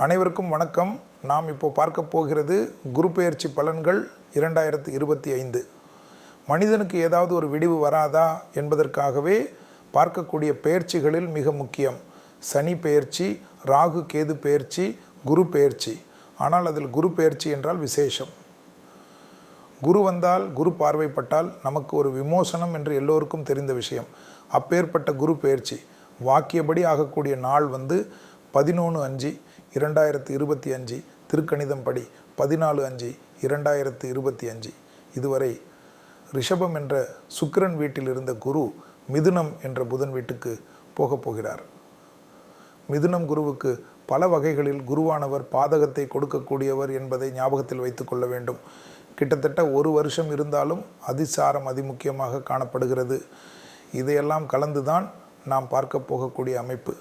அனைவருக்கும் வணக்கம். நாம் இப்போ பார்க்க போகிறது குரு பெயர்ச்சி பலன்கள் 2025. மனிதனுக்கு ஏதாவது ஒரு விடிவு வராதா என்பதற்காகவே பார்க்கக்கூடிய பெயர்ச்சிகளில் மிக முக்கியம் சனி பெயர்ச்சி, ராகு கேது பெயர்ச்சி, குரு பெயர்ச்சி. ஆனால் அதில் குரு பெயர்ச்சி என்றால் விசேஷம். குரு வந்தால், குரு பார்வைப்பட்டால் நமக்கு ஒரு விமோசனம் என்று எல்லோருக்கும் தெரிந்த விஷயம். அப்பேற்பட்ட குரு பெயர்ச்சி வாக்கியபடி ஆகக்கூடிய நாள் 11/5/2025, திருக்கணிதம் படி 14/5/2025. இதுவரை ரிஷபம் என்ற சுக்கிரன் வீட்டில் இருந்த குரு மிதுனம் என்ற புதன் வீட்டுக்கு போகப் போகிறார். மிதுனம் குருவுக்கு பல வகைகளில் குருவானவர் பாதகத்தை கொடுக்கக்கூடியவர் என்பதை ஞாபகத்தில் வைத்துக் கொள்ள வேண்டும். கிட்டத்தட்ட ஒரு வருஷம் இருந்தாலும் அதிசாரம் அதிமுக்கியமாக காணப்படுகிறது. இதையெல்லாம் கலந்துதான் நாம் பார்க்க போகக்கூடிய அமைப்பு.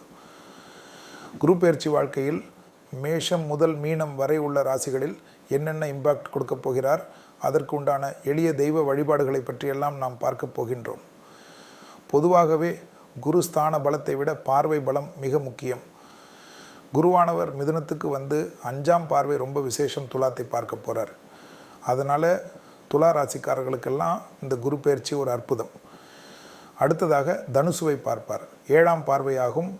குரு பெயர்ச்சி வாழ்க்கையில் மேஷம் முதல் மீனம் வரை உள்ள ராசிகளில் என்னென்ன இம்பாக்ட் கொடுக்க போகிறார், அதற்கு உண்டான எளிய தெய்வ வழிபாடுகளை பற்றியெல்லாம் நாம் பார்க்க போகின்றோம். பொதுவாகவே குரு ஸ்தான பலத்தை விட பார்வை பலம் மிக முக்கியம். குருவானவர் மிதுனத்துக்கு வந்து 5ஆம் பார்வை ரொம்ப விசேஷம். துலாத்தை பார்க்க போகிறார். அதனால் துலா ராசிக்காரர்களுக்கெல்லாம் இந்த குரு பெயர்ச்சி ஒரு அற்புதம். அடுத்ததாக தனுசுவை பார்ப்பார். 7ஆம் பார்வையாகும்.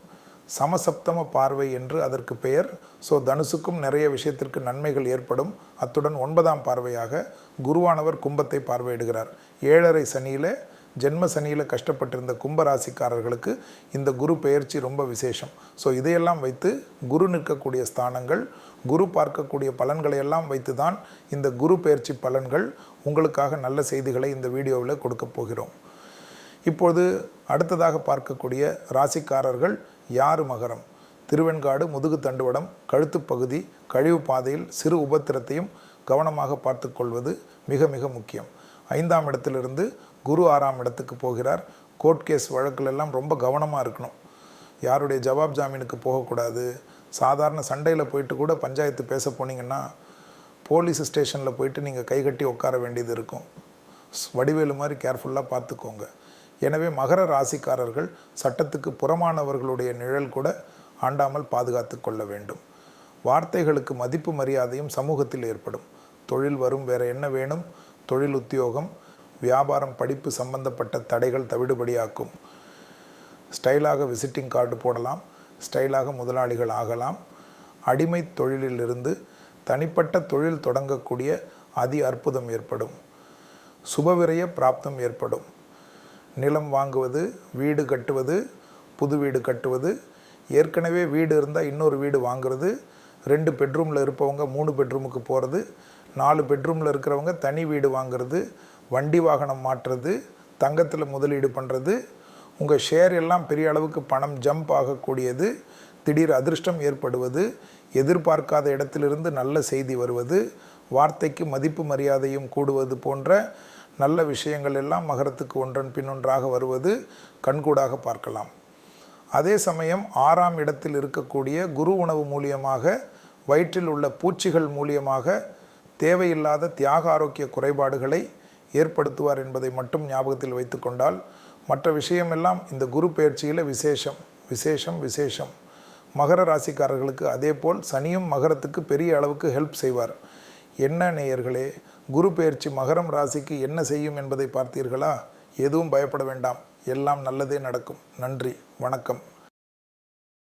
சமசப்தம பார்வை என்று அதற்கு பெயர். ஸோ தனுசுக்கும் நிறைய விஷயத்திற்கு நன்மைகள் ஏற்படும். அத்துடன் 9ஆம் பார்வையாக குருவானவர் கும்பத்தை பார்வையிடுகிறார். 7.5 சனியில், ஜென்ம சனியில் கஷ்டப்பட்டிருந்த கும்பராசிக்காரர்களுக்கு இந்த குரு பெயர்ச்சி ரொம்ப விசேஷம். ஸோ இதையெல்லாம் வைத்து குரு நிற்கக்கூடிய ஸ்தானங்கள், குரு பார்க்கக்கூடிய பலன்களை எல்லாம் வைத்து தான் இந்த குரு பெயர்ச்சி பலன்கள் உங்களுக்காக நல்ல செய்திகளை இந்த வீடியோவில் கொடுக்க போகிறோம். இப்போது அடுத்ததாக பார்க்கக்கூடிய ராசிக்காரர்கள் யாரு மகரம். திருவெண்காடு, முதுகு தண்டுவடம், கழுத்து பகுதி, கழிவு பாதையில் சிறு உபத்திரத்தையும் கவனமாக பார்த்து கொள்வது மிக மிக முக்கியம். 5ஆம் இடத்திலிருந்து குரு 6ஆம் இடத்துக்கு போகிறார். கோர்ட் கேஸ் வழக்கிலெல்லாம் ரொம்ப கவனமாக இருக்கணும். யாருடைய ஜவாப் ஜாமீனுக்கு போகக்கூடாது. சாதாரண சண்டையில் போயிட்டு கூட பஞ்சாயத்து பேச போனீங்கன்னா போலீஸ் ஸ்டேஷனில் போயிட்டு நீங்கள் கைகட்டி உட்கார வேண்டியது இருக்கும். வடிவேலு மாதிரி கேர்ஃபுல்லாக பார்த்துக்கோங்க. எனவே மகர ராசிக்காரர்கள் சட்டத்துக்கு புறமானவர்களுடைய நிழல் கூட ஆண்டாமல் பாதுகாத்து கொள்ள வேண்டும். வார்த்தைகளுக்கு மதிப்பு மரியாதையும் சமூகத்தில் ஏற்படும். தொழில் வரும். வேறு என்ன வேணும்? தொழில், உத்தியோகம், வியாபாரம், படிப்பு சம்பந்தப்பட்ட தடைகள் தவிடுபடியாக்கும். ஸ்டைலாக விசிட்டிங் கார்டு போடலாம். ஸ்டைலாக முதலாளிகள் ஆகலாம். அடிமை தொழிலிலிருந்து தனிப்பட்ட தொழில் தொடங்கக்கூடிய அதி அற்புதம் ஏற்படும். சுபவிரய பிராப்தம் ஏற்படும். நிலம் வாங்குவது, வீடு கட்டுவது, புது வீடு கட்டுவது, ஏற்கனவே வீடு இருந்தால் இன்னொரு வீடு வாங்குறது, 2 பெட்ரூமில் இருப்பவங்க 3 பெட்ரூமுக்கு போகிறது, 4 பெட்ரூமில் இருக்கிறவங்க தனி வீடு வாங்குறது, வண்டி வாகனம் மாற்றுறது, தங்கத்தில் முதலீடு பண்ணுறது, உங்கள் ஷேர் எல்லாம் பெரிய அளவுக்கு பணம் ஜம்ப் ஆகக்கூடியது, திடீர் அதிர்ஷ்டம் ஏற்படுவது, எதிர்பார்க்காத இடத்திலிருந்து நல்ல செய்தி வருவது, வார்த்தைக்கு மதிப்பு மரியாதையும் கூடுவது போன்ற நல்ல விஷயங்கள் எல்லாம் மகரத்துக்கு ஒன்றன் பின்னொன்றாக வருவது கண்கூடாக பார்க்கலாம். அதே சமயம் 6ஆம் இடத்தில் இருக்கக்கூடிய குரு உணவு மூலியமாக, வயிற்றில் உள்ள பூச்சிகள் மூலியமாக தேவையில்லாத தியாக ஆரோக்கிய குறைபாடுகளை ஏற்படுத்துவார் என்பதை மட்டும் ஞாபகத்தில் வைத்து கொண்டால் மற்ற விஷயமெல்லாம் இந்த குரு பெயர்ச்சியில் விசேஷம் விசேஷம் விசேஷம். மகர ராசிக்காரர்களுக்கு அதே போல் சனியும் மகரத்துக்கு பெரிய அளவுக்கு ஹெல்ப் செய்வார். என்ன நேயர்களே, குரு பெயர்ச்சி மகரம் ராசிக்கு என்ன செய்யும் என்பதை பார்த்தீர்களா? எதுவும் பயப்பட வேண்டாம். எல்லாம் நல்லதே நடக்கும். நன்றி, வணக்கம்.